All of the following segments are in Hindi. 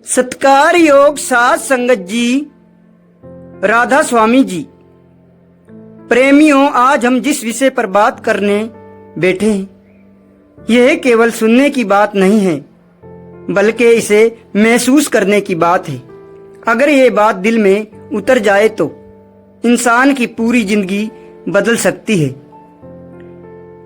सत्कार योग साध संगत जी, राधा स्वामी जी। प्रेमियों, आज हम जिस विषय पर बात करने बैठे हैं, यह केवल सुनने की बात नहीं है, बल्कि इसे महसूस करने की बात है। अगर ये बात दिल में उतर जाए तो इंसान की पूरी जिंदगी बदल सकती है।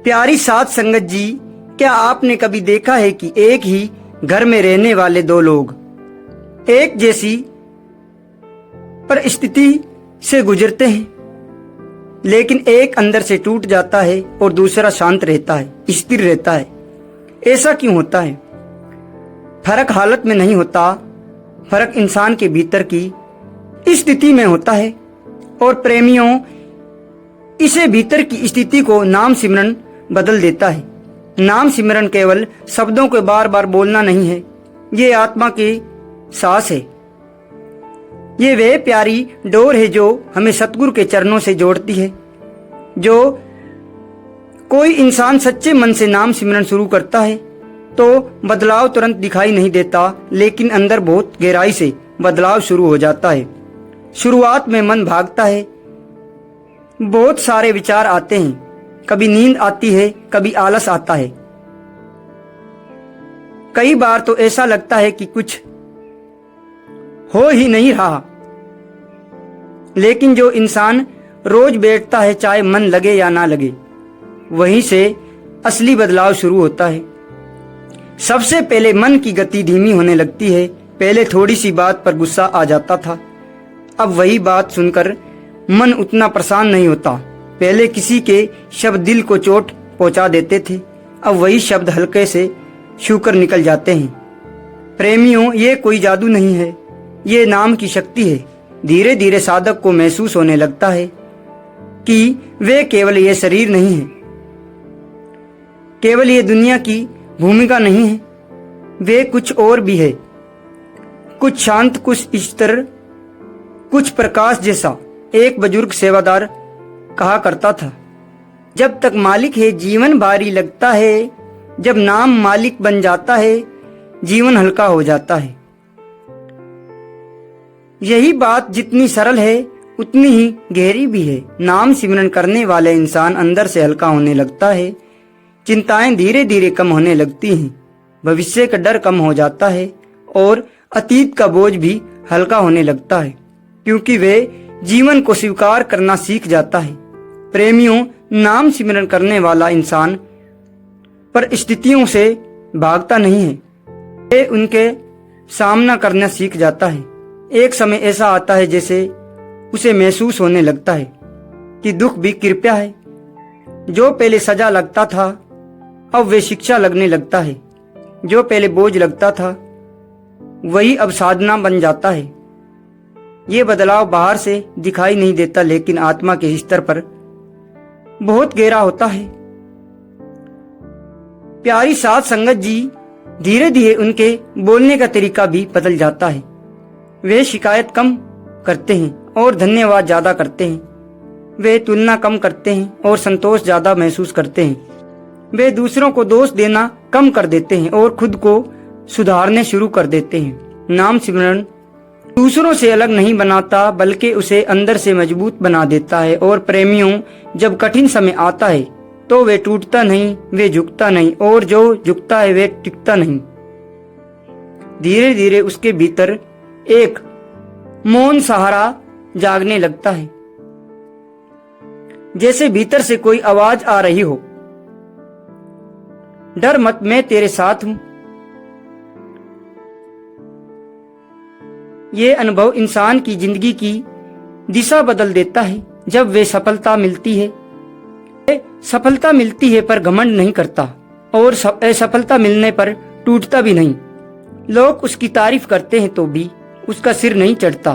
प्यारी साध संगत जी, क्या आपने कभी देखा है कि एक ही घर में रहने वाले दो लोग एक जैसी परिस्थिति से गुजरते हैं, लेकिन एक अंदर से टूट जाता है और दूसरा शांत रहता है, स्थिर रहता है। ऐसा क्यों होता है? फर्क हालत में नहीं होता, फर्क इंसान के भीतर की स्थिति में होता है। और प्रेमियों, इसे भीतर की स्थिति को नाम सिमरन बदल देता है। नाम सिमरन केवल शब्दों को बार बार बोलना नहीं है, ये आत्मा की सांस है। ये वह प्यारी डोर है जो हमें सतगुरु के चरणों से जोड़ती है। जो कोई इंसान सच्चे मन से नाम सिमरन शुरू करता है तो बदलाव तुरंत दिखाई नहीं देता, लेकिन अंदर बहुत गहराई से बदलाव शुरू हो जाता है। शुरुआत में मन भागता है, बहुत सारे विचार आते हैं, कभी नींद आती है, कभी आलस आता है। कई बार तो ऐसा लगता है कि कुछ हो ही नहीं रहा। लेकिन जो इंसान रोज बैठता है, चाहे मन लगे या ना लगे, वहीं से असली बदलाव शुरू होता है। सबसे पहले मन की गति धीमी होने लगती है। पहले थोड़ी सी बात पर गुस्सा आ जाता था, अब वही बात सुनकर मन उतना परेशान नहीं होता। पहले किसी के शब्द दिल को चोट पहुंचा देते थे, अब वही शब्द हल्के से छूकर निकल जाते हैं। प्रेमियों, ये कोई जादू नहीं है, ये नाम की शक्ति है। धीरे धीरे साधक को महसूस होने लगता है कि वे केवल ये शरीर नहीं है, केवल ये दुनिया की भूमिका नहीं है, वे कुछ और भी है, कुछ शांत, कुछ स्थिर, कुछ प्रकाश जैसा। एक बुजुर्ग सेवादार कहा करता था, जब तक मालिक है जीवन भारी लगता है, जब नाम मालिक बन जाता है जीवन हल्का हो जाता है। यही बात जितनी सरल है उतनी ही गहरी भी है। नाम सिमरन करने वाले इंसान अंदर से हल्का होने लगता है, चिंताएं धीरे धीरे कम होने लगती हैं, भविष्य का डर कम हो जाता है और अतीत का बोझ भी हल्का होने लगता है, क्योंकि वे जीवन को स्वीकार करना सीख जाता है। प्रेमियों, नाम सिमरन करने वाला इंसान परिस्थितियों से भागता नहीं है, वे उनके सामना करना सीख जाता है। एक समय ऐसा आता है जैसे उसे महसूस होने लगता है कि दुख भी कृपया है। जो पहले सजा लगता था अब वे शिक्षा लगने लगता है। जो पहले बोझ लगता था वही अब साधना बन जाता है। ये बदलाव बाहर से दिखाई नहीं देता, लेकिन आत्मा के स्तर पर बहुत गहरा होता है। प्यारी साध संगत जी, धीरे धीरे उनके बोलने का तरीका भी बदल जाता है। वे शिकायत कम करते हैं और धन्यवाद ज्यादा करते हैं। वे तुलना कम करते हैं और संतोष ज्यादा महसूस करते हैं। वे दूसरों को दोष देना कम कर देते हैं और खुद को सुधारने शुरू कर देते हैं। नाम सिमरन दूसरों से अलग नहीं बनाता, बल्कि उसे अंदर से मजबूत बना देता है। और प्रेमियों, जब कठिन समय आता है तो वे टूटता नहीं, वे झुकता नहीं, और जो झुकता है वे टिकता नहीं। धीरे धीरे उसके भीतर एक मौन सहारा जागने लगता है, जैसे भीतर से कोई आवाज आ रही हो, डर मत, मैं तेरे साथ हूं। ये अनुभव इंसान की जिंदगी की दिशा बदल देता है। जब वे सफलता मिलती है पर घमंड नहीं करता, और असफलता मिलने पर टूटता भी नहीं। लोग उसकी तारीफ करते हैं तो भी उसका सिर नहीं चढ़ता,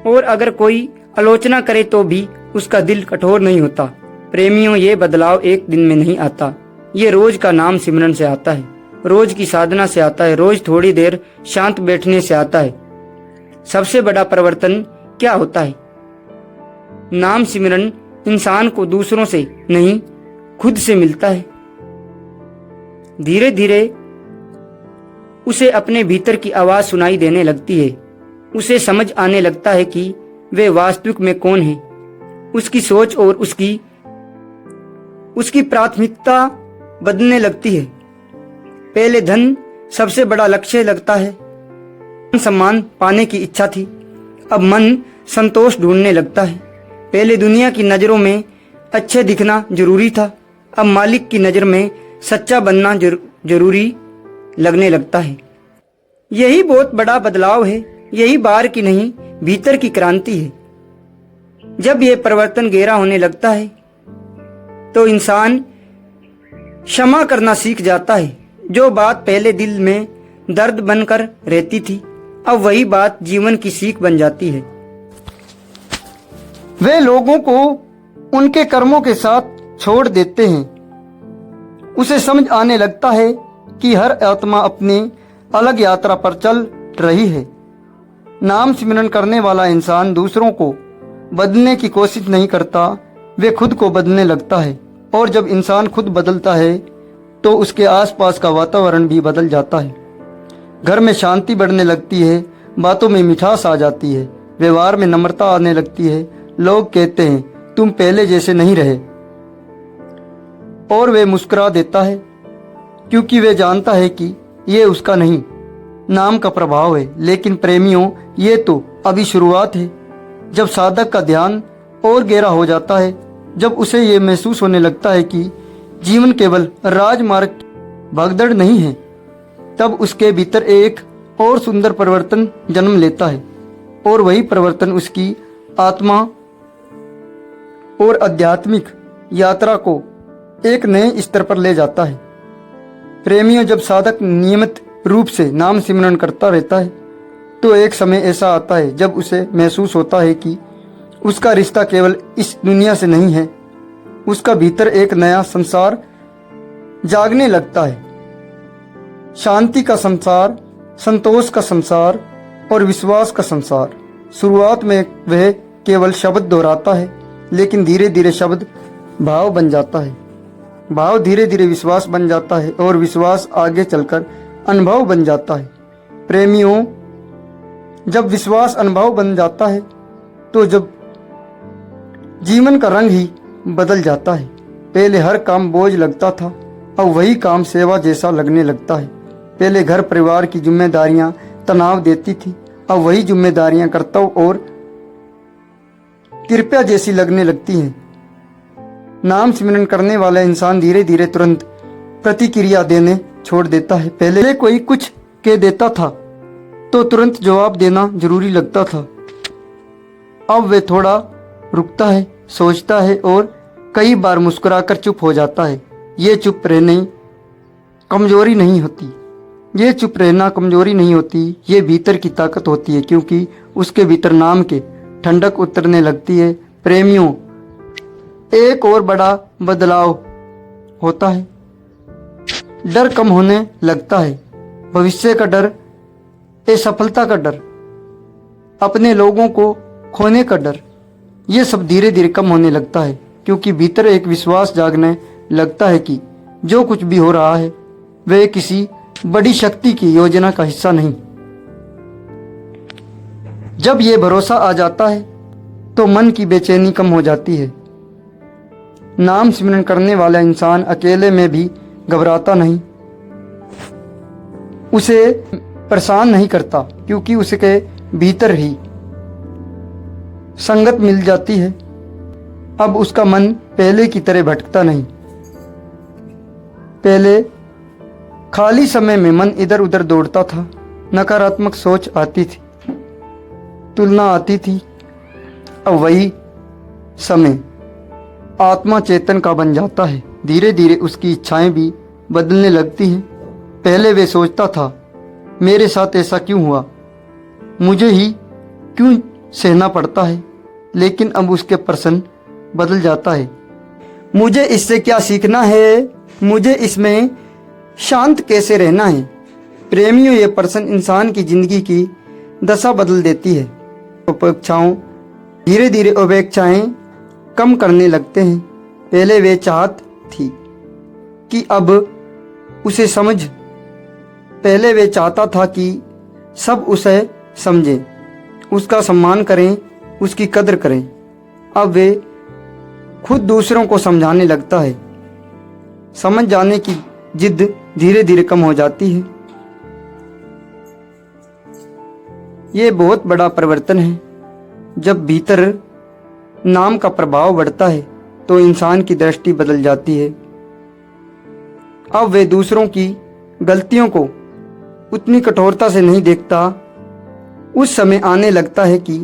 और अगर कोई आलोचना करे तो भी उसका दिल कठोर नहीं होता। प्रेमियों, ये बदलाव एक दिन में नहीं आता, ये रोज का नाम सिमरन से आता है, रोज की साधना से आता है, रोज थोड़ी देर शांत बैठने से आता है। सबसे बड़ा परिवर्तन क्या होता है? नाम सिमरन इंसान को दूसरों से नहीं, खुद से मिलता है। धीरे धीरे उसे अपने भीतर की आवाज सुनाई देने लगती है। उसे समझ आने लगता है कि वे वास्तविक में कौन है। उसकी सोच और उसकी प्राथमिकता बदलने लगती है। पहले धन सबसे बड़ा लक्ष्य लगता है, सम्मान पाने की इच्छा थी। अब मन संतोष ढूंढने लगता है। पहले दुनिया की नजरों में अच्छे दिखना जरूरी था, अब मालिक की नजर में सच्चा बनना जरूरी लगने लगता है। यही बहुत बड़ा बदलाव है। यही बाहर की नहीं, भीतर की क्रांति है। जब यह परिवर्तन गहरा होने लगता है तो इंसान क्षमा करना सीख जाता है। जो बात पहले दिल में दर्द बनकर रहती थी, अब वही बात जीवन की सीख बन जाती है। वे लोगों को उनके कर्मों के साथ छोड़ देते हैं। उसे समझ आने लगता है कि हर आत्मा अपनी अलग यात्रा पर चल रही है। नाम सिमरन करने वाला इंसान दूसरों को बदलने की कोशिश नहीं करता, वे खुद को बदलने लगता है। और जब इंसान खुद बदलता है तो उसके आसपास का वातावरण भी बदल जाता है। घर में शांति बढ़ने लगती है, बातों में मिठास आ जाती है, व्यवहार में नम्रता आने लगती है। लोग कहते हैं तुम पहले जैसे नहीं रहे, और वे मुस्कुरा देता है क्योंकि वे जानता है कि ये उसका नहीं, नाम का प्रभाव है। लेकिन प्रेमियों, ये तो अभी शुरुआत है। जब साधक का ध्यान और गहरा हो जाता है, जब उसे ये महसूस होने लगता है कि जीवन केवल राजमार्ग भगदड़ नहीं है, तब उसके भीतर एक और सुंदर परिवर्तन जन्म लेता है। और वही परिवर्तन उसकी आत्मा और आध्यात्मिक यात्रा को एक नए स्तर पर ले जाता है। प्रेमियों, जब साधक नियमित रूप से नाम सिमरन करता रहता है तो एक समय ऐसा आता है जब उसे महसूस होता है कि उसका रिश्ता केवल इस दुनिया से नहीं है। उसका भीतर एक नया संसार जागने लगता है। शांति का संसार, संतोष का संसार और विश्वास का संसार। शुरुआत में वह केवल शब्द दोहराता है, लेकिन धीरे धीरे शब्द भाव बन जाता है, भाव धीरे धीरे विश्वास बन जाता है और विश्वास आगे चलकर अनुभव बन जाता है। प्रेमियों, जब विश्वास अनुभव बन जाता है तो जब जीवन का रंग ही बदल जाता है। पहले हर काम बोझ लगता था, अब वही काम सेवा जैसा लगने लगता है। पहले घर परिवार की जिम्मेदारियां तनाव देती थी, अब वही जिम्मेदारियां कर्तव्य और कृपया जैसी लगने लगती हैं। नाम सिमरन करने वाला इंसान धीरे धीरे तुरंत प्रतिक्रिया देने छोड़ देता है। पहले कोई कुछ कह देता था तो तुरंत जवाब देना जरूरी लगता था, अब वे थोड़ा रुकता है, सोचता है और कई बार मुस्कुराकर चुप हो जाता है। ये चुप रहना कमजोरी नहीं होती, ये चुप रहना कमजोरी नहीं होती, ये भीतर की ताकत होती है, क्योंकि उसके भीतर नाम के ठंडक उतरने लगती है। प्रेमियों, एक और बड़ा बदलाव होता है। डर कम होने लगता है। भविष्य का डर, असफलता का डर, अपने लोगों को खोने का डर, ये सब धीरे धीरे कम होने लगता है, क्योंकि भीतर एक विश्वास जागने लगता है कि जो कुछ भी हो रहा है वह किसी बड़ी शक्ति की योजना का हिस्सा नहीं। जब ये भरोसा आ जाता है तो मन की बेचैनी कम हो जाती है। नाम सिमरन करने वाला इंसान अकेले में भी घबराता नहीं, उसे परेशान नहीं करता, क्योंकि उसके भीतर ही संगत मिल जाती है। अब उसका मन पहले की तरह भटकता नहीं। पहले खाली समय में मन इधर उधर दौड़ता था, नकारात्मक सोच आती थी, तुलना आती थी। अब वही समय आत्मा चेतन का बन जाता है। धीरे धीरे उसकी इच्छाएं भी बदलने लगती हैं। पहले वे सोचता था, मेरे साथ ऐसा क्यों हुआ, मुझे ही क्यों सहना पड़ता है, लेकिन अब उसके प्रश्न बदल जाता है। मुझे इससे क्या सीखना है, मुझे इसमें शांत कैसे रहना है। प्रेमियों, ये प्रश्न इंसान की जिंदगी की दशा बदल देती है। अपेक्षाओं, धीरे धीरे अपेक्षाएं कम करने लगते हैं। पहले वे चाहत थी कि अब उसे समझ पहले वे चाहता था कि सब उसे समझें, उसका सम्मान करें, उसकी कदर करें। अब वे खुद दूसरों को समझाने लगता है। समझ जाने की जिद धीरे धीरे कम हो जाती है। ये बहुत बड़ा परिवर्तन है। जब भीतर नाम का प्रभाव बढ़ता है तो इंसान की दृष्टि बदल जाती है। अब वे दूसरों की गलतियों को उतनी कठोरता से नहीं देखता। उस समय आने लगता है कि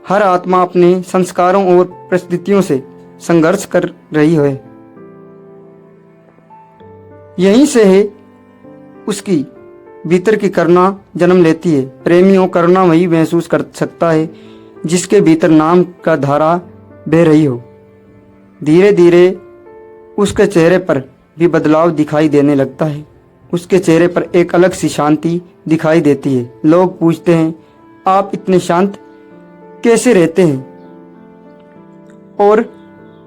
हर आत्मा अपने संस्कारों और परिस्थितियों से संघर्ष कर रही है। यहीं से है उसकी भीतर की करुणा जन्म लेती है। प्रेमियों, करुणा वही महसूस कर सकता है जिसके भीतर नाम का धारा बह रही हो। धीरे धीरे उसके चेहरे पर भी बदलाव दिखाई देने लगता है। उसके चेहरे पर एक अलग सी शांति दिखाई देती है। लोग पूछते हैं, आप इतने शांत कैसे रहते हैं? और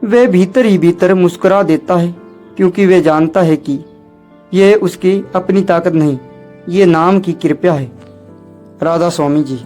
वे भीतर ही भीतर मुस्कुरा देता है, क्योंकि वे जानता है कि यह उसकी अपनी ताकत नहीं, ये नाम की कृपा है। राधा स्वामी जी।